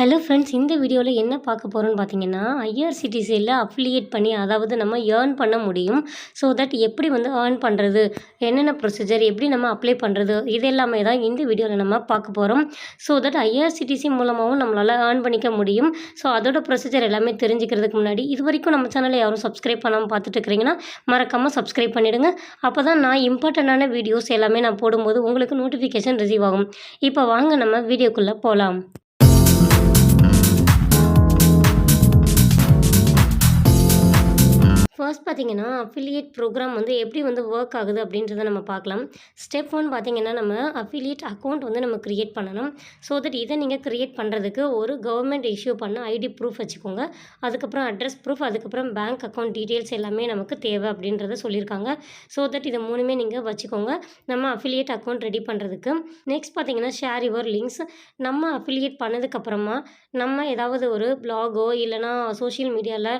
Hello friends, இந்த வீடியோவில் என்ன பார்க்க போகிறோன்னு பார்த்தீங்கன்னா, ஐஆர்சிடிசியில் அஃபிலியேட் பண்ணி அதாவது நம்ம ஏர்ன் பண்ண முடியும். ஸோ தட் எப்படி வந்து ஏர்ன் பண்ணுறது, என்னென்ன ப்ரொசீஜர், எப்படி நம்ம அப்ளை பண்ணுறது, இது எல்லாமே தான் இந்த வீடியோவில் நம்ம பார்க்க போகிறோம். ஸோ தட் ஐஆர்சிடிசி மூலமாகவும் நம்மளால் ஏர்ன் பண்ணிக்க முடியும். ஸோ அதோட ப்ரொசீஜர் எல்லாமே தெரிஞ்சுக்கிறதுக்கு முன்னாடி இது வரைக்கும் நம்ம சேனலை யாரும் சப்ஸ்கிரைப் பண்ணாமல் பார்த்துட்டு இருக்கிறீங்கன்னா மறக்காமல் சப்ஸ்கிரைப் பண்ணிவிடுங்க. அப்போ தான் நான் இம்பார்ட்டண்ட்டான வீடியோஸ் எல்லாமே நான் போடும்போது உங்களுக்கு நோட்டிஃபிகேஷன் ரிசீவ் ஆகும். இப்போ வாங்க நம்ம வீடியோக்குள்ளே போகலாம். ஃபர்ஸ்ட் பார்த்தீங்கன்னா, அஃபிலியேட் ப்ரோக்ராம் வந்து எப்படி வந்து ஒர்க் ஆகுது அப்படின்றத நம்ம பார்க்கலாம். ஸ்டெப் 1 பார்த்தீங்கன்னா, நம்ம அஃபிலியேட் அக்கௌண்ட் வந்து நம்ம கிரியேட் பண்ணணும். ஸோ தட் இதை நீங்கள் கிரியேட் பண்ணுறதுக்கு ஒரு கவர்மெண்ட் இஷ்யூ பண்ண ஐடி ப்ரூஃப் வச்சுக்கோங்க. அதுக்கப்புறம் அட்ரஸ் ப்ரூஃப், அதுக்கப்புறம் பேங்க் அக்கௌண்ட் டீட்டெயில்ஸ் எல்லாமே நமக்கு தேவை அப்படின்றத சொல்லியிருக்காங்க. ஸோ தட் இதை மூணுமே நீங்கள் வச்சுக்கோங்க நம்ம அஃபிலியேட் அக்கௌண்ட் ரெடி பண்ணுறதுக்கு. நெக்ஸ்ட் பார்த்தீங்கன்னா, ஷேர் யுவர் லிங்க்ஸ். நம்ம அஃபிலியேட் பண்ணதுக்கப்புறமா நம்ம ஏதாவது ஒரு பிளாகோ இல்லைனா சோஷியல் மீடியாவில்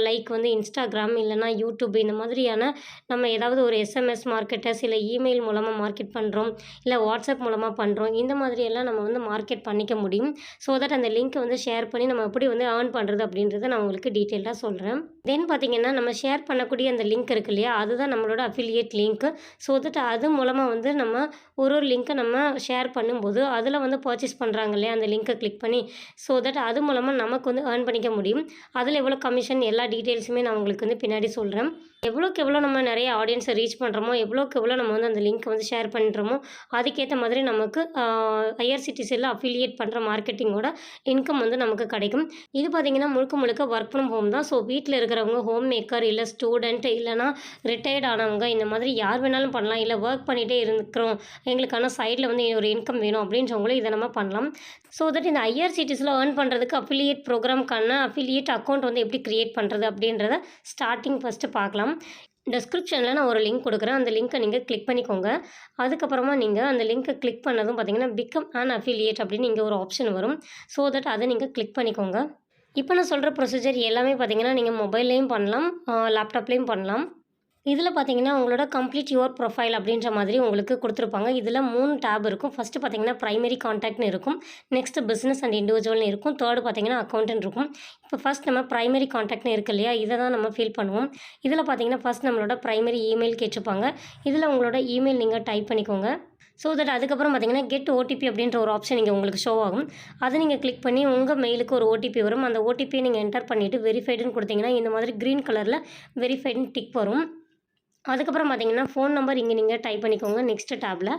லைக் வந்து இன்ஸ்டாகிராம் இல்லைனா யூடியூப் இந்த மாதிரியான நம்ம ஏதாவது ஒரு எஸ்எம்எஸ் மார்க்கெட்டர்ஸ் இல்லை இமெயில் மூலமாக மார்க்கெட் பண்ணுறோம், இல்லை வாட்ஸ்அப் மூலமாக பண்ணுறோம், இந்த மாதிரியெல்லாம் நம்ம வந்து மார்க்கெட் பண்ணிக்க முடியும். ஸோ தட் அந்த லிங்க்கை வந்து ஷேர் பண்ணி நம்ம எப்படி வந்து ஏர்ன் பண்ணுறது அப்படின்றத நான் உங்களுக்கு டீட்டெயிலாக சொல்கிறேன். தென் பார்த்திங்கன்னா, நம்ம ஷேர் பண்ணக்கூடிய அந்த லிங்க் இருக்கு இல்லையா, அதுதான் நம்மளோட அஃபிலியேட் லிங்க்கு. ஸோ தட் அது மூலமாக வந்து நம்ம ஒரு லிங்க்கை நம்ம ஷேர் பண்ணும்போது அதில் வந்து பர்ச்சேஸ் பண்ணுறாங்க இல்லையா, அந்த லிங்க்கை கிளிக் பண்ணி. ஸோ தட் அது மூலமாக நமக்கு வந்து ஏர்ன் பண்ணிக்க முடியும். அதில் எவ்வளோ கமிஷன் எல்லா டீட்டெயில்ஸுமே நான் உங்களுக்கு வந்து பின்னாடி சொல்கிறேன். எவ்வளோக்கு எவ்வளோ நம்ம நிறைய ஆடியன்ஸை ரீச் பண்ணுறோமோ, எவ்வளோக்கு எவ்வளோ நம்ம வந்து அந்த லிங்க் வந்து ஷேர் பண்ணுறோமோ, அதுக்கேற்ற மாதிரி நமக்கு ஐஆர்சிடிசியில் அஃபிலியேட் பண்ணுற மார்க்கெட்டிங்கோட இன்கம் வந்து நமக்கு கிடைக்கும். இது பார்த்திங்கன்னா முழுக்க முழுக்க ஒர்க் ஃப்ரம் ஹோம் தான். ஸோ வீட்டில் இருக்கிறவங்க, ஹோம் மேக்கர், இல்லை ஸ்டூடெண்ட், இல்லைனா ரிட்டையர்ட் ஆனவங்க, இந்த மாதிரி யார் வேணாலும் பண்ணலாம். இல்லை ஒர்க் பண்ணிகிட்டே இருக்கிறோம், எங்களுக்கான சைடில் வந்து ஒரு இன்கம் வேணும் அப்படின்றவங்களும் இதை நம்ம பண்ணலாம். ஸோ தட் இந்த ஐஆர்சிடிசியில் ஏர்ன் பண்ணுறதுக்கு அஃபிலியேட் ப்ரோக்ராம்க்கான அஃபிலியேட் அக்கௌண்ட் வந்து எப்படி க்ரியேட் பண்ணுறது அப்படின்றத ஸ்டார்டிங் ஃபஸ்ட்டு பார்க்கலாம். டிஸ்கிரிப்ஷனில் நான் ஒரு லிங்க் கொடுக்குறேன். அந்த லிங்க்கை நீங்கள் கிளிக் பண்ணிக்கோங்க. அதுக்கப்புறமா நீங்கள் அந்த லிங்க்கை கிளிக் பண்ணதும் பார்த்தீங்கன்னா, பிகம் அன் அஃபிலியேட் அப்படின்னு இங்கே ஒரு ஆப்ஷன் வரும். ஸோ தட் அதை நீங்கள் கிளிக் பண்ணிக்கோங்க. இப்போ நான் சொல்கிற ப்ரொசீஜர் எல்லாமே பார்த்தீங்கன்னா, நீங்கள் மொபைல்லையும் பண்ணலாம், லேப்டாப்லேயும் பண்ணலாம். இதில் பார்த்தீங்கன்னா, உங்களோட கம்ப்ளீட் யுவர் ப்ரொஃபைல் அப்படின்ற மாதிரி உங்களுக்கு கொடுத்துருப்பாங்க. இதில் 3 டேப் இருக்கும். ஃபஸ்ட்டு பார்த்தீங்கன்னா, ப்ரைமரி கான்டாக்ட்னு இருக்கும். நெக்ஸ்ட்டு பிஸ்னஸ் அண்ட் இண்டிவிஜுவல்னு இருக்கும். தேர்டு பார்த்தீங்கன்னா, அக்கௌண்டன்ட் இருக்கும். இப்போ ஃபஸ்ட் நம்ம ப்ரைமரி கான்டாக்ட்னு இருக்கு இல்லையா, இதை தான் நம்ம ஃபில் பண்ணுவோம். இதில் பார்த்தீங்கன்னா, ஃபஸ்ட் நம்மளோட ப்ரைமரி இமெயில் கேட்டிருப்பாங்க. இதில் உங்களோட இமெயில் நீங்கள் டைப் பண்ணிக்கோங்க. ஸோ தட் அதுக்கப்புறம் பார்த்தீங்கன்னா, கெட் ஓடிபி அப்படின்ற ஒரு ஆப்ஷன் இங்கே உங்களுக்கு ஷோ ஆகும். அதை நீங்கள் கிளிக் பண்ணி உங்கள் மெயிலுக்கு ஒரு ஓடிபி வரும். அந்த ஓடிபியை நீங்கள் என்டர் பண்ணிவிட்டு வெரிஃபைடுன்னு கொடுத்தீங்கன்னா, இந்த மாதிரி க்ரீன் கலரில் வெரிஃபைடுன்னு டிக் வரும். அதுக்கப்புறம் பார்த்தீங்கன்னா, ஃபோன் நம்பர் இங்கே நீங்கள் டைப் பண்ணிக்கோங்க நெக்ஸ்ட்டு டேப்பில்.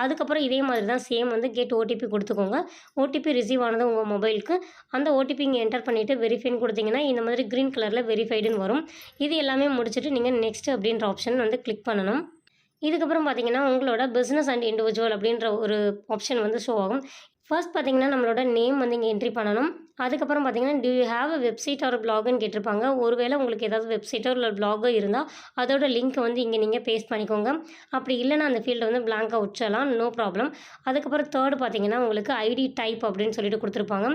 அதுக்கப்புறம் இதே மாதிரி தான் சேம் வந்து கெட் ஓடிபி கொடுத்துக்கோங்க. ஓடிபி ரிசீவ் ஆனது உங்கள் மொபைலுக்கு. அந்த ஓடிபி இங்கே என்டர் பண்ணிவிட்டு வெரிஃபைன்னு கொடுத்தீங்கன்னா, இந்த மாதிரி க்ரீன் கலரில் வெரிஃபைடுன்னு வரும். இது எல்லாமே முடிச்சுட்டு நீங்கள் நெக்ஸ்ட் அப்படின்ற ஆப்ஷன் வந்து கிளிக் பண்ணணும். இதுக்கப்புறம் பார்த்தீங்கன்னா, உங்களோட பிஸ்னஸ் அண்ட் இண்டிவிஜுவல் அப்படின்ற ஒரு ஆப்ஷன் வந்து ஷோ ஆகும். ஃபர்ஸ்ட் பார்த்தீங்கன்னா, நம்மளோட நேம் வந்து இங்கே என்ட்ரி பண்ணணும். அதுக்கப்புறம் பார்த்தீங்கன்னா, do you have a website or பிளாக்னு கேட்டிருப்பாங்க. ஒருவேளை உங்களுக்கு ஏதாவது வெப்சைட்டோ இல்லை பிளாகோ இருந்தால் அதோட லிங்க்கை வந்து இங்கே நீங்கள் பேஸ்ட் பண்ணிக்கோங்க. அப்படி இல்லைனா அந்த ஃபீல்டை வந்து பிளாங்காக விட்டுறலாம், நோ ப்ராப்ளம். அதுக்கப்புறம் தேர்டு பார்த்தீங்கன்னா, உங்களுக்கு ஐடி டைப் அப்படின்னு சொல்லிட்டு கொடுத்துருப்பாங்க.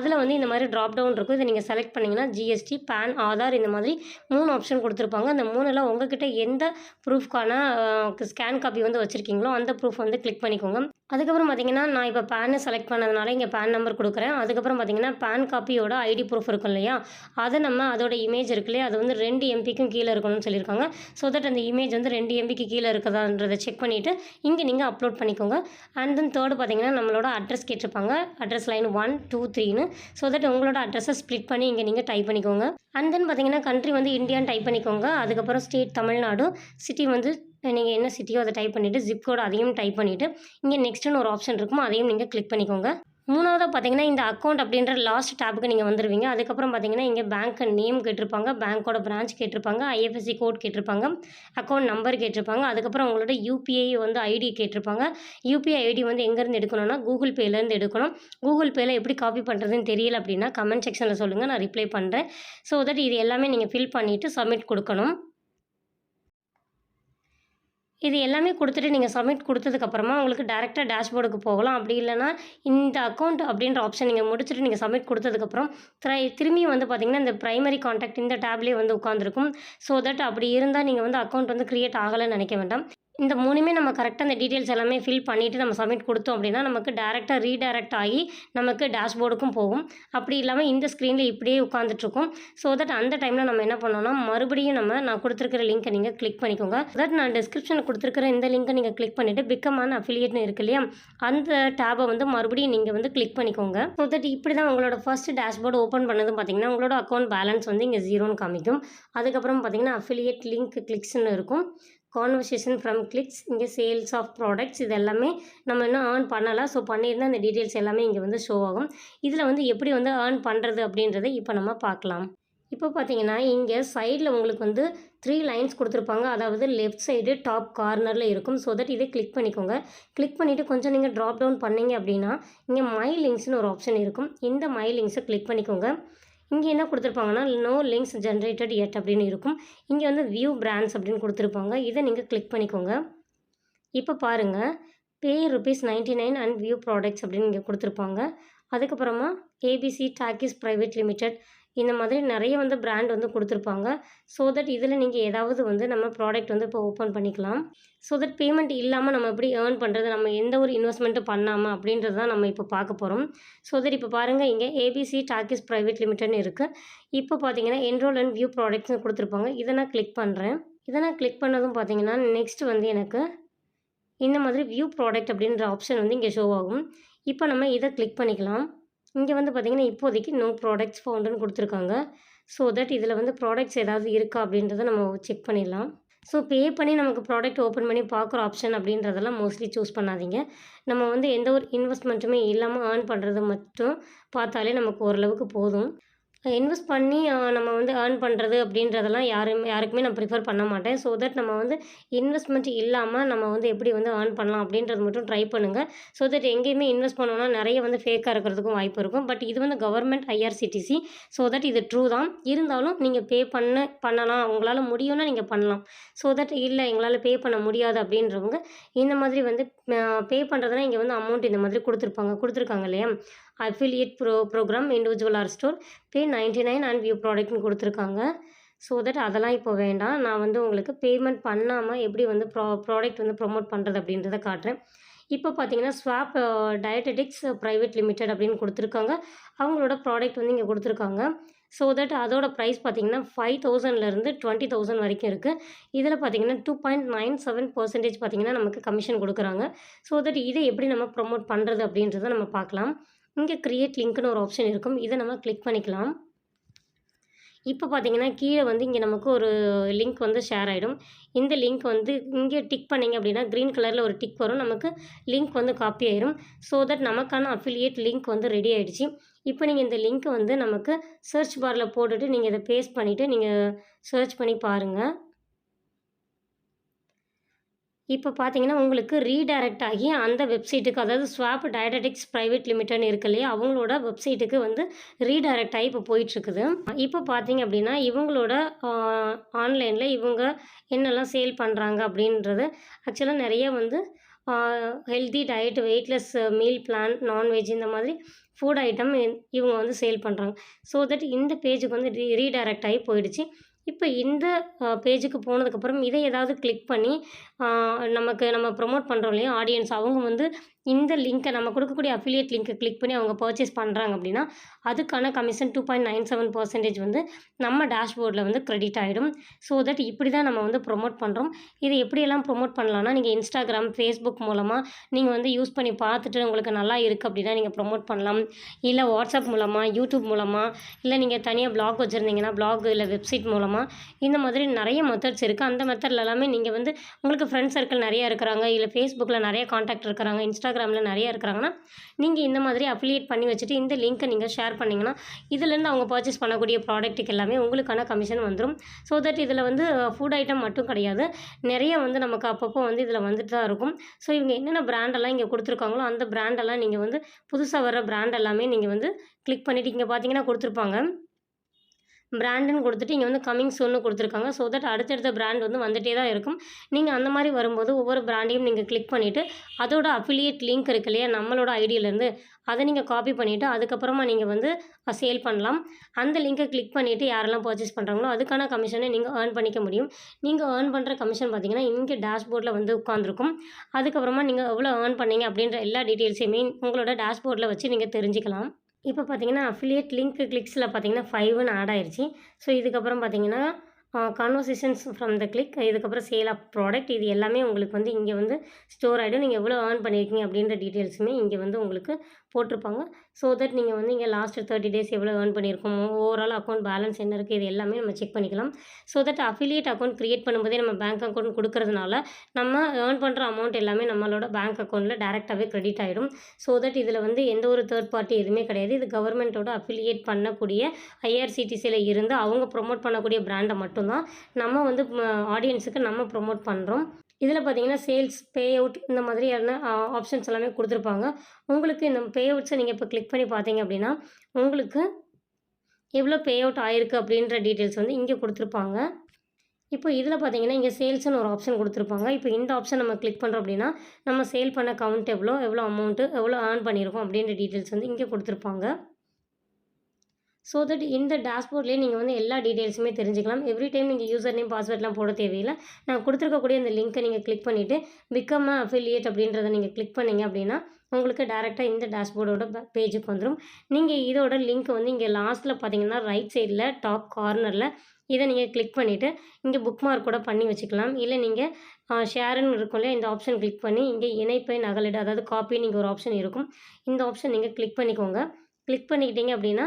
அதில் வந்து இந்த மாதிரி ட்ராப் டவுன் இருக்கும். இதை நீங்கள் செலக்ட் பண்ணிங்கன்னா ஜிஎஸ்டி, பேன், ஆதார் இந்த மாதிரி 3 ஆப்ஷன் கொடுத்துருப்பாங்க. அந்த 3ல் உங்ககிட்ட எந்த ப்ரூஃப்கான ஸ்கேன் காப்பி வந்து வச்சுருக்கீங்களோ அந்த ப்ரூஃப் வந்து கிளிக் பண்ணிக்கோங்க. அதுக்கப்புறம் பார்த்தீங்கன்னா, நான் இப்போ பேனை செலக்ட் பண்ணதுனால இங்கே பேன் நம்பர் கொடுக்குறேன். அதுக்கப்புறம் பார்த்தீங்கன்னா, பேன் காப்பியோட ஐடி ப்ரூஃப் இருக்கும் இல்லையா, அதை நம்ம அதோட இமேஜ் இருக்கு இல்லையா, அது வந்து 2 MBக்கும் கீழே இருக்கணும்னு சொல்லியிருக்காங்க. ஸோ தட் அந்த இமேஜ் வந்து 2 MBக்கு கீழே இருக்குதான்றதை செக் பண்ணிவிட்டு இங்கே நீங்கள் அப்லோட் பண்ணிக்கோங்க. அண்ட் தென் தேர்டு பார்த்தீங்கன்னா, நம்மளோட அட்ரஸ் கேட்டிருப்பாங்க. Address line 1, 2, 3ன்னு. ஸோ தட் உங்களோட அட்ரஸை ஸ்ப்ளிட் பண்ணி இங்கே நீங்கள் டைப் பண்ணிக்கோங்க. அண்ட் தென் பார்த்தீங்கன்னா, கண்ட்ரி வந்து இந்தியான்னு டைப் பண்ணிக்கோங்க. அதுக்கப்புறம் ஸ்டேட் தமிழ்நாடு, சிட்டி வந்து நீங்கள் என்ன சிட்டியோ அதை டைப் பண்ணிவிட்டு ஜிப் கோட் அதையும் டைப் பண்ணிவிட்டு இங்கே நெக்ஸ்ட்டுன்னு ஒரு ஆப்ஷன் இருக்கும், அதையும் நீங்கள் கிளிக் பண்ணிக்கோங்க. மூணாவதாக பார்த்தீங்கன்னா, இந்த அக்கௌண்ட் அப்படின்ற லாஸ்ட் டேப்புக்கு நீங்கள் வந்துடுவீங்க. அதுக்கப்புறம் பார்த்தீங்கன்னா, இங்கே பேங்க் நேம் கேட்டிருப்பாங்க, பேங்க்கோட பிரான்ச் கேட்டிருப்பாங்க, ஐஎஃப்எஸ்சி கோட் கேட்டிருப்பாங்க, அக்கௌண்ட் நம்பர் கேட்டிருப்பாங்க. அதுக்கப்புறம் உங்களோட யூபிஐ வந்து ஐடி கேட்டிருப்பாங்க. யூபிஐ ஐடி வந்து எங்கேருந்து எடுக்கணும்னா கூகுள் பேலேருந்து எடுக்கணும். கூகுள் பேயில் எப்படி காப்பி பண்ணுறதுன்னு தெரியல அப்படின்னா கமெண்ட் செக்ஷனில் சொல்லுங்கள், நான் ரிப்ளை பண்ணுறேன். ஸோ தட் இது எல்லாமே நீங்கள் ஃபில் பண்ணிவிட்டு சப்மிட் கொடுக்கணும். இது எல்லாமே கொடுத்துட்டு நீங்கள் சப்மிட் கொடுத்ததுக்கப்புறமா உங்களுக்கு டேரெக்டாக டேஷ்போர்டுக்கு போகலாம். அப்படி இல்லைனா இந்த அக்கௌண்ட் அப்படின்ற ஆப்ஷன் நீங்கள் முடிச்சுட்டு நீங்கள் சப்மிட் கொடுத்ததுக்கப்புறம் திரும்பி வந்து பார்த்திங்கன்னா, இந்த ப்ரைமரி கான்டாக்ட் இந்த டேப்லேயே வந்து உட்காந்துருக்கும். ஸோ தட் அப்படி இருந்தால் நீங்கள் வந்து அக்கௌண்ட் வந்து க்ரியேட் ஆகலைன்னு நினைக்க வேண்டாம். இந்த 3மே நம்ம கரெக்ட்டா அந்த டீட்டெயில்ஸ் எல்லாமே ஃபில் பண்ணிவிட்டு நம்ம சப்மிட் கொடுத்தோம் அப்படின்னா, நமக்கு டைரக்ட்டா ரீடைரக்ட் ஆகி நமக்கு டேஷ்போர்டுக்கும் போகும். அப்படி இல்லாம இந்த ஸ்க்ரீனில் இப்படியே உட்காந்துட்ருக்கும். ஸோ தட் அந்த டைமில் நம்ம என்ன பண்ணோம்னா, மறுபடியும் நான் கொடுத்துருக்கிற லிங்க்கை நீங்கள் கிளிக் பண்ணிக்கோங்க. தட் நான் டிஸ்கிரிப்ஷனில் கொடுத்துருக்கிற இந்த லிங்க்கை நீங்கள் கிளிக் பண்ணிவிட்டு பிகம் அன் அஃபிலியேட்னு இருக்கு இல்லையா, அந்த டேபை வந்து மறுபடியும் நீங்கள் வந்து கிளிக் பண்ணிக்கோங்க. ஸோ தட் இப்படி தான் உங்களோட ஃபர்ஸ்ட் டேஷ்போர்டு ஓப்பன் பண்ணதும் பார்த்தீங்கன்னா, உங்களோட அக்கௌண்ட் பேலன்ஸ் வந்து இங்கே 0ன்னு காமிக்கும். அதுக்கப்புறம் பார்த்தீங்கன்னா, அஃபிலியேட் லிங்க் கிளிக்ஸ்ன்னு இருக்கும். கான்வர்சேஷன் ஃப்ரம் கிளிக்ஸ், இங்கே சேல்ஸ் ஆஃப் ப்ராடக்ட்ஸ், இது எல்லாமே நம்ம இன்னும் ஏர்ன் பண்ணலை. ஸோ பண்ணியிருந்தால் அந்த டீட்டெயில்ஸ் எல்லாமே இங்கே வந்து ஷோ ஆகும். இதில் வந்து எப்படி வந்து ஏர்ன் பண்ணுறது அப்படின்றத இப்போ நம்ம பார்க்கலாம். இப்போ பார்த்தீங்கன்னா, இங்கே சைடில் உங்களுக்கு வந்து 3 லைன்ஸ் கொடுத்துருப்பாங்க. அதாவது லெஃப்ட் சைடு டாப் கார்னரில் இருக்கும். ஸோ தட் இதை கிளிக் பண்ணிக்கோங்க. கிளிக் பண்ணிவிட்டு கொஞ்சம் நீங்கள் ட்ராப் டவுன் பண்ணிங்க அப்படின்னா, இங்கே மை லிங்க்ஸ்னு ஒரு ஆப்ஷன் இருக்கும். இந்த மை லிங்க்ஸை கிளிக் பண்ணிக்கோங்க. இங்கே என்ன கொடுத்துருப்பாங்கன்னா, நோ லிங்க்ஸ் ஜென்ரேட்டட் எட் அப்படின்னு இருக்கும். இங்கே வந்து வியூ பிராண்ட்ஸ் அப்படின்னு கொடுத்துருப்பாங்க. இதை நீங்கள் கிளிக் பண்ணிக்கோங்க. இப்போ பாருங்கள், பே ₹99 அண்ட் வியூ ப்ராடக்ட்ஸ் அப்படின்னு இங்கே கொடுத்துருப்பாங்க. அதுக்கப்புறமா ஏபிசி டாக்கிஸ் பிரைவேட் லிமிடெட், இந்த மாதிரி நிறைய வந்து பிராண்ட் வந்து கொடுத்துருப்பாங்க. ஸோ தட் இதில் நீங்கள் ஏதாவது வந்து நம்ம ப்ராடக்ட் வந்து இப்போ ஓப்பன் பண்ணிக்கலாம். ஸோ தட் பேமெண்ட் இல்லாமல் நம்ம எப்படி ஏர்ன் பண்ணுறது, நம்ம எந்த ஒரு இன்வெஸ்ட்மெண்ட்டும் பண்ணாமல் அப்படின்றது தான் நம்ம இப்போ பார்க்க போகிறோம். ஸோ தட் இப்போ பாருங்கள், இங்கே ஏபிசி டாக்கிஸ் பிரைவேட் லிமிடெட்னு இருக்குது. இப்போ பார்த்தீங்கன்னா, என்ரோல் அண்ட் வியூ ப்ராடக்ட்ஸ்னு கொடுத்துருப்பாங்க. இதை நான் கிளிக் பண்ணுறேன். இதை நான் கிளிக் பண்ணதும் பார்த்தீங்கன்னா, நெக்ஸ்ட் வந்து எனக்கு இந்த மாதிரி வியூ ப்ராடக்ட் அப்படின்ற ஆப்ஷன் வந்து இங்கே ஷோ ஆகும். இப்போ நம்ம இதை கிளிக் பண்ணிக்கலாம். இங்கே வந்து பார்த்திங்கன்னா, இப்போதைக்கு நோ ப்ராடக்ட்ஸ் ஃபவுண்டுன்னு கொடுத்துருக்காங்க. ஸோ தட் இதில் வந்து ப்ராடக்ட்ஸ் ஏதாவது இருக்கா அப்படின்றத நம்ம செக் பண்ணிடலாம். ஸோ பே பண்ணி நமக்கு ப்ராடக்ட் ஓப்பன் பண்ணி பார்க்குற ஆப்ஷன் அப்படின்றதெல்லாம் மோஸ்ட்லி சூஸ் பண்ணாதீங்க. நம்ம வந்து எந்த ஒரு இன்வெஸ்ட்மெண்ட்டுமே இல்லாமல் ஏர்ன் பண்ணுறது மட்டும் பார்த்தாலே நமக்கு ஓரளவுக்கு போதும். இன்வெஸ்ட் பண்ணி நம்ம வந்து ஏர்ன் பண்ணுறது அப்படின்றதெல்லாம் யாருக்குமே நான் ப்ரிஃபர் பண்ண மாட்டேன். ஸோ தட் நம்ம வந்து இன்வெஸ்ட்மெண்ட் இல்லாமல் நம்ம வந்து எப்படி வந்து ஏர்ன் பண்ணலாம் அப்படின்றது மட்டும் ட்ரை பண்ணுங்கள். ஸோ தட் எங்கேயுமே இன்வெஸ்ட் பண்ணோன்னா நிறைய வந்து ஃபேக்காக இருக்கிறதுக்கும் வாய்ப்பு இருக்கும். பட் இது வந்து கவர்மெண்ட் ஐஆர்சிடிசி. ஸோ தட் இது ட்ரூ தான். இருந்தாலும் நீங்கள் பே பண்ணலாம், உங்களால் முடியும்னா நீங்கள் பண்ணலாம். ஸோ தட் இல்லை எங்களால் பே பண்ண முடியாது அப்படின்றவங்க இந்த மாதிரி வந்து பே பண்ணுறதுனா இங்கே வந்து அமௌண்ட் இந்த மாதிரி கொடுத்துருக்காங்க இல்லையா, affiliate program individual or store pay 99 and view ப்ராடக்ட்னு கொடுத்துருக்காங்க. ஸோ தட் அதெல்லாம் இப்போ வேண்டாம். நான் வந்து உங்களுக்கு பேமெண்ட் பண்ணாமல் எப்படி வந்து ப்ராடக்ட் வந்து ப்ரொமோட் பண்ணுறது அப்படின்றத காட்டுறேன். இப்போ பார்த்தீங்கன்னா, ஸ்வாப் டயட்டெட்டிக்ஸ் பிரைவேட் லிமிடெட் அப்படின்னு கொடுத்துருக்காங்க. அவங்களோட ப்ராடக்ட் வந்து இங்கே கொடுத்துருக்காங்க. ஸோ தட் அதோட ப்ரைஸ் பார்த்தீங்கன்னா 5000லேருந்து 20,000 வரைக்கும் இருக்குது. இதில் பார்த்தீங்கன்னா 2.97% பார்த்தீங்கன்னா நமக்கு கமிஷன் கொடுக்குறாங்க. ஸோ தட் இதை எப்படி நம்ம ப்ரொமோட் பண்ணுறது அப்படின்றத நம்ம பார்க்கலாம். இங்கே கிரியேட் லிங்க்னு ஒரு ஆப்ஷன் இருக்கும். இதை நம்ம கிளிக் பண்ணிக்கலாம். இப்போ பார்த்தீங்கன்னா, கீழே வந்து இங்கே நமக்கு ஒரு லிங்க் வந்து ஷேர் ஆகிடும். இந்த லிங்க் வந்து இங்கே டிக் பண்ணிங்க அப்படின்னா க்ரீன் கலரில் ஒரு டிக் வரும். நமக்கு லிங்க் வந்து காப்பி ஆயிரும். ஸோ தட் நமக்கான அஃபிலியேட் லிங்க் வந்து ரெடி ஆகிடுச்சு. இப்போ நீங்கள் இந்த லிங்க்கை வந்து நமக்கு சர்ச் பாரில் போட்டுட்டு நீங்கள் இதை பேஸ்ட் பண்ணிவிட்டு நீங்கள் சர்ச் பண்ணி பாருங்கள். இப்போ பார்த்தீங்கன்னா, உங்களுக்கு ரீடைரக்ட் ஆகி அந்த வெப்சைட்டுக்கு, அதாவது ஸ்வாப் டயட்டெட்டிக்ஸ் பிரைவேட் லிமிடெட்னு இருக்கு இல்லையா, அவங்களோட வெப்சைட்டுக்கு வந்து ரீடைரக்ட் ஆகி இப்போ போயிட்டுருக்குது. இப்போ பார்த்தீங்க அப்படின்னா, இவங்களோட ஆன்லைனில் இவங்க என்னெல்லாம் சேல் பண்ணுறாங்க அப்படின்றது ஆக்சுவலாக நிறைய வந்து healthy diet, weightless meal plan, non veg, இந்த மாதிரி ஃபுட் ஐட்டம் இவங்க வந்து சேல் பண்ணுறாங்க. ஸோ தட் இந்த பேஜுக்கு வந்து ரீடைரக்ட் ஆகி போயிடுச்சு. இப்போ இந்த பேஜுக்கு போனதுக்கப்புறம் இதை ஏதாவது கிளிக் பண்ணி நம்ம ப்ரொமோட் பண்ணுறோம் இல்லையா ஆடியன்ஸ், அவங்க வந்து இந்த லிங்க்கை நம்ம கொடுக்கக்கூடிய அஃபிலியேட் லிங்க்கை கிளிக் பண்ணி அவங்க பர்ச்சேஸ் பண்ணுறாங்க அப்படின்னா அதுக்கான கமிஷன் 2.97% வந்து நம்ம டேஷ்போர்டில் வந்து கிரெடிட் ஆகிடும். ஸோ தட் இப்படி தான் நம்ம வந்து ப்ரொமோட் பண்ணுறோம். இதை எப்படியெல்லாம் ப்ரொமோட் பண்ணலான்னா, நீங்கள் இன்ஸ்டாகிராம், ஃபேஸ்புக் மூலமாக நீங்கள் வந்து யூஸ் பண்ணி பார்த்துட்டு உங்களுக்கு நல்லா இருக்குது அப்படின்னா நீங்கள் ப்ரொமோட் பண்ணலாம். இல்லை வாட்ஸ்அப் மூலமாக, யூடியூப் மூலமாக, இல்லை நீங்கள் தனியாக பிளாக் வச்சுருந்தீங்கன்னா பிளாக், இல்லை வெப்சைட் மூலமாக, இந்த மாதிரி நிறைய மெத்தட்ஸ் இருக்குது. அந்த மெத்தடில் எல்லாமே நீங்கள் வந்து உங்களுக்கு ஃப்ரெண்ட்ஸ் சர்க்கிள் நிறையா இருக்கிறாங்க, இல்லை ஃபேஸ்புக்கில் நிறைய காண்டாக்ட் இருக்கிறாங்க, இன்ஸ்டாகிராமில் நிறையா இருக்கிறாங்கன்னா நீங்கள் இந்த மாதிரி அஃபிலியேட் பண்ணி வச்சுட்டு இந்த லிங்க்கை நீங்கள் ஷேர் பண்ணிங்கன்னா இதுலேருந்து அவங்க பர்ச்சேஸ் பண்ணக்கூடிய ப்ராடக்ட்டுக்கு எல்லாமே உங்களுக்கான கமிஷன் வந்துடும். ஸோ தட் இதில் வந்து ஃபுட் ஐட்டம் மட்டும் கிடையாது, நிறைய வந்து நமக்கு அப்பப்போ வந்து இதில் வந்துட்டு தான் இருக்கும். ஸோ இவங்க என்னென்ன பிராண்டெல்லாம் இங்கே கொடுத்துருக்காங்களோ அந்த பிராண்டெல்லாம் நீங்கள் வந்து புதுசாக வர பிராண்ட் எல்லாமே நீங்கள் வந்து கிளிக் பண்ணிவிட்டு இங்கே பார்த்தீங்கன்னா கொடுத்துருப்பாங்க பிராண்டுன்னு கொடுத்துட்டு இங்கே வந்து கமிங் சூன்னு கொடுத்துருக்காங்க. ஸோ தட் அடுத்தடுத்த பிராண்ட் வந்து வந்துட்டே தான் இருக்கும். நீங்கள் அந்த மாதிரி வரும்போது ஒவ்வொரு பிராண்டையும் நீங்கள் கிளிக் பண்ணிவிட்டு அதோட அஃபிலியேட் லிங்க் இருக்கு இல்லையா நம்மளோட ஐடியிலேருந்து, அதை நீங்கள் காப்பி பண்ணிவிட்டு அதுக்கப்புறமா நீங்கள் வந்து சேல் பண்ணலாம். அந்த லிங்கை கிளிக் பண்ணிவிட்டு யாரெல்லாம் பர்ச்சேஸ் பண்ணுறாங்களோ அதுக்கான கமிஷனை நீங்கள் ஏர்ன் பண்ணிக்க முடியும். நீங்கள் ஏர்ன் பண்ணுற கமிஷன் பார்த்தீங்கன்னா இங்கே டேஷ்போர்டில் வந்து உட்காந்துருக்கும். அதுக்கப்புறமா நீங்கள் எவ்வளோ ஏர்ன் பண்ணீங்க அப்படின்ற எல்லா டீட்டெயில்ஸையுமே உங்களோட டேஷ்போர்டில் வச்சு நீங்கள் தெரிஞ்சுக்கலாம். இப்போ பார்த்தீங்கன்னா அஃபிலியேட் லிங்க் கிளிக்ஸில் பார்த்தீங்கன்னா 5ன்னு ஆட் ஆயிடுச்சு. ஸோ இதுக்கப்புறம் பார்த்தீங்கன்னா கான்வர்சேஷன்ஸ் ஃப்ரம் த கிளிக், இதுக்கப்புறம் சேல் ஆஃப் ப்ராடக்ட், இது எல்லாமே உங்களுக்கு வந்து இங்கே வந்து ஸ்டோர் ஆகிடும். நீங்கள் எவ்வளோ ஏர்ன் பண்ணியிருக்கீங்க அப்படின்ற டீட்டெயில்ஸுமே இங்கே வந்து உங்களுக்கு போட்டிருப்பாங்க. ஸோ தட் நீங்கள் வந்து இங்கே லாஸ்ட் 30 டேஸ் எவ்வளோ ஏர்ன் பண்ணியிருக்கோம், ஓவரால் அக்கௌண்ட் பேலன்ஸ் என்ன இருக்குது, இது எல்லாமே நம்ம செக் பண்ணிக்கலாம். So that affiliate account create பண்ணும்போதே நம்ம பேங்க் அக்கௌண்ட் கொடுக்கறதுனால நம்ம ஏர்ன் பண்ணுற அமௌண்ட் எல்லாமே நம்மளோட பேங்க் அக்கௌண்ட்டில் டேரெக்டாகவே கிரெடிட் ஆகிடும். ஸோ தட் இதில் வந்து எந்த ஒரு தேர்ட் பார்ட்டி எதுவுமே கிடையாது. இது கவர்மெண்ட்டோட அஃபிலியேட் பண்ணக்கூடிய ஐஆர்சிடிசியில் இருந்து அவங்க ப்ரொமோட் பண்ணக்கூடிய பிராண்டை மட்டும்தான் நம்ம வந்து ஆடியன்ஸுக்கு நம்ம ப்ரொமோட் பண்ணுறோம். இதில் பார்த்தீங்கன்னா சேல்ஸ், பே அவுட் இந்த மாதிரியான ஆப்ஷன்ஸ் எல்லாமே கொடுத்துருப்பாங்க. உங்களுக்கு இந்த பே அவுட்ஸை நீங்கள் இப்போ கிளிக் பண்ணி பார்த்தீங்க அப்படின்னா உங்களுக்கு எவ்வளோ பே அவுட் ஆயிருக்கு அப்படின்ற டீட்டெயில்ஸ் வந்து இங்கே கொடுத்துருப்பாங்க. இப்போ இதில் பார்த்தீங்கன்னா இங்கே சேல்ஸ்னு ஒரு ஆப்ஷன் கொடுத்துருப்பாங்க. இப்போ இந்த ஆப்ஷன் நம்ம கிளிக் பண்ணுறோம் அப்படின்னா நம்ம சேல் பண்ண கவுண்ட் எவ்வளோ அமௌண்ட்டு, எவ்வளோ ஏர்ன் பண்ணியிருக்கோம் அப்படின்ற டீட்டெயில்ஸ் வந்து இங்கே கொடுத்துருப்பாங்க. ஸோ தட் இந்த டேஷ்போர்ட்லேயே நீங்கள் வந்து எல்லா டீட்டெயில்ஸுமே தெரிஞ்சுக்கலாம். எவ்ரி டைம் நீங்கள் யூசர் நேம், பாஸ்வேர்ட்லாம் போட தேவையில்லை. நான் கொடுத்துருக்கக்கூடிய இந்த லிங்க்கை நீங்கள் கிளிக் பண்ணிவிட்டு பிகம் அஃபிலியேட் அப்படின்றத நீங்கள் கிளிக் பண்ணிங்க அப்படின்னா உங்களுக்கு டேரெக்டாக இந்த டேஷ்போர்டோட பேஜுக்கு வந்துடும். நீங்கள் இதோட லிங்க் வந்து இங்கே லாஸ்ட்டில் பார்த்தீங்கன்னா ரைட் சைடில் டாப் கார்னரில் இதை நீங்கள் கிளிக் பண்ணிவிட்டு இங்கே புக் மார்க் கூட பண்ணி வச்சுக்கலாம். இல்லை நீங்கள் ஷேருன்னு இருக்கும் இல்லையா, இந்த ஆப்ஷன் கிளிக் பண்ணி இங்கே இணைப்பை நகலிட, அதாவது காப்பின்னு இங்கே ஒரு ஆப்ஷன் இருக்கும். இந்த ஆப்ஷன் நீங்கள் கிளிக் பண்ணிக்கோங்க. கிளிக் பண்ணிக்கிட்டீங்க அப்படின்னா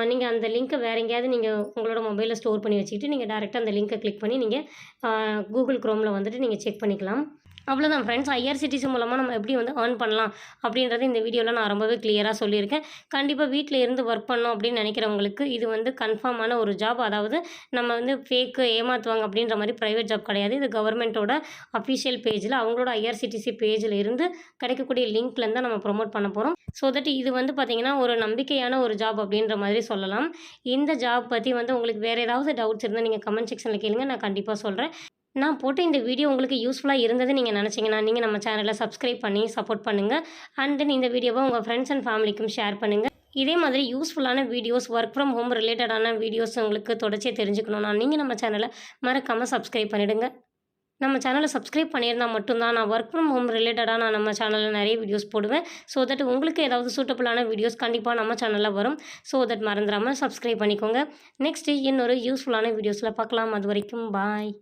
நீங்கள் அந்த லிங்க்கை வேறு எங்கேயாவது நீங்கள் உங்களோட மொபைலில் ஸ்டோர் பண்ணி வச்சுக்கிட்டு நீங்கள் டேரெக்டாக அந்த லிங்க்கை கிளிக் பண்ணி நீங்கள் கூகுள் குரோமில் வந்துட்டு நீங்கள் செக் பண்ணிக்கலாம். அவ்வளோதான் ஃப்ரெண்ட்ஸ். ஐஆர்சிடிசி மூலமாக நம்ம எப்படி வந்து ஏர்ன் பண்ணலாம் அப்படின்றத இந்த வீடியோவில் நான் ரொம்பவே கிளியராக சொல்லியிருக்கேன். கண்டிப்பாக வீட்டில் இருந்து ஒர்க் பண்ணோம் அப்படின்னு நினைக்கிறவங்களுக்கு இது வந்து கன்ஃபார்மான ஒரு ஜாப். அதாவது நம்ம வந்து ஃபேக்கு ஏமாற்றுவாங்க அப்படின்ற மாதிரி ப்ரைவேட் ஜாப் கிடையாது. இது கவர்மெண்ட்டோட அஃபிஷியல் பேஜில் அவங்களோட ஐஆர்சிடிசி பேஜில் இருந்து கிடைக்கக்கூடிய லிங்க்லேருந்து தான் நம்ம ப்ரொமோட் பண்ண போகிறோம். ஸோ தட் இது வந்து பார்த்திங்கன்னா ஒரு நம்பிக்கையான ஒரு ஜாப் அப்படின்ற மாதிரி சொல்லலாம். இந்த ஜாப் பற்றி வந்து உங்களுக்கு வேறு ஏதாவது டவுட்ஸ் இருந்தால் நீங்கள் கமெண்ட் செக்ஷனில் கேளுங்க, நான் கண்டிப்பாக சொல்கிறேன். நான் போட்ட இந்த வீடியோ உங்களுக்கு யூஸ்ஃபுல்லாக இருந்தது நீங்கள் நினச்சிங்கன்னா நீங்கள் நம்ம சேனலை சப்ஸ்கிரைப் பண்ணி சப்போர்ட் பண்ணுங்கள். அண்ட் தென் இந்த வீடியோவை உங்கள் ஃப்ரெண்ட்ஸ் அண்ட் ஃபேமிலிக்கும் ஷேர் பண்ணுங்கள். இதே மாதிரி யூஸ்ஃபுல்லான வீடியோஸ், ஒர்க் ஃப்ரம் ஹோம் ரிலேட்டடான வீடியோஸ் உங்களுக்கு தொடர்ச்சியாக தெரிஞ்சுக்கணும்னா நீங்கள் நம்ம சேனலை மறக்காமல் சப்ஸ்கிரைப் பண்ணிவிடுங்க. நம்ம சேனலை சப்ஸ்கிரைப் பண்ணியிருந்தால் மட்டும்தான் நான் ஒர்க் ஃப்ரம் ஹோம் ரிலேட்டடாக நான் நம்ம சேனலில் நிறைய வீடியோஸ் போடுவேன். ஸோ தட் உங்களுக்கு ஏதாவது சூட்டபுளான வீடியோஸ் கண்டிப்பாக நம்ம சேனலில் வரும். ஸோ தட் மறந்துடாமல் சப்ஸ்கிரைப் பண்ணிக்கோங்க. நெக்ஸ்ட்டு இன்னொரு யூஸ்ஃபுல்லான வீடியோஸில் பார்க்கலாம். அது வரைக்கும் பாய்.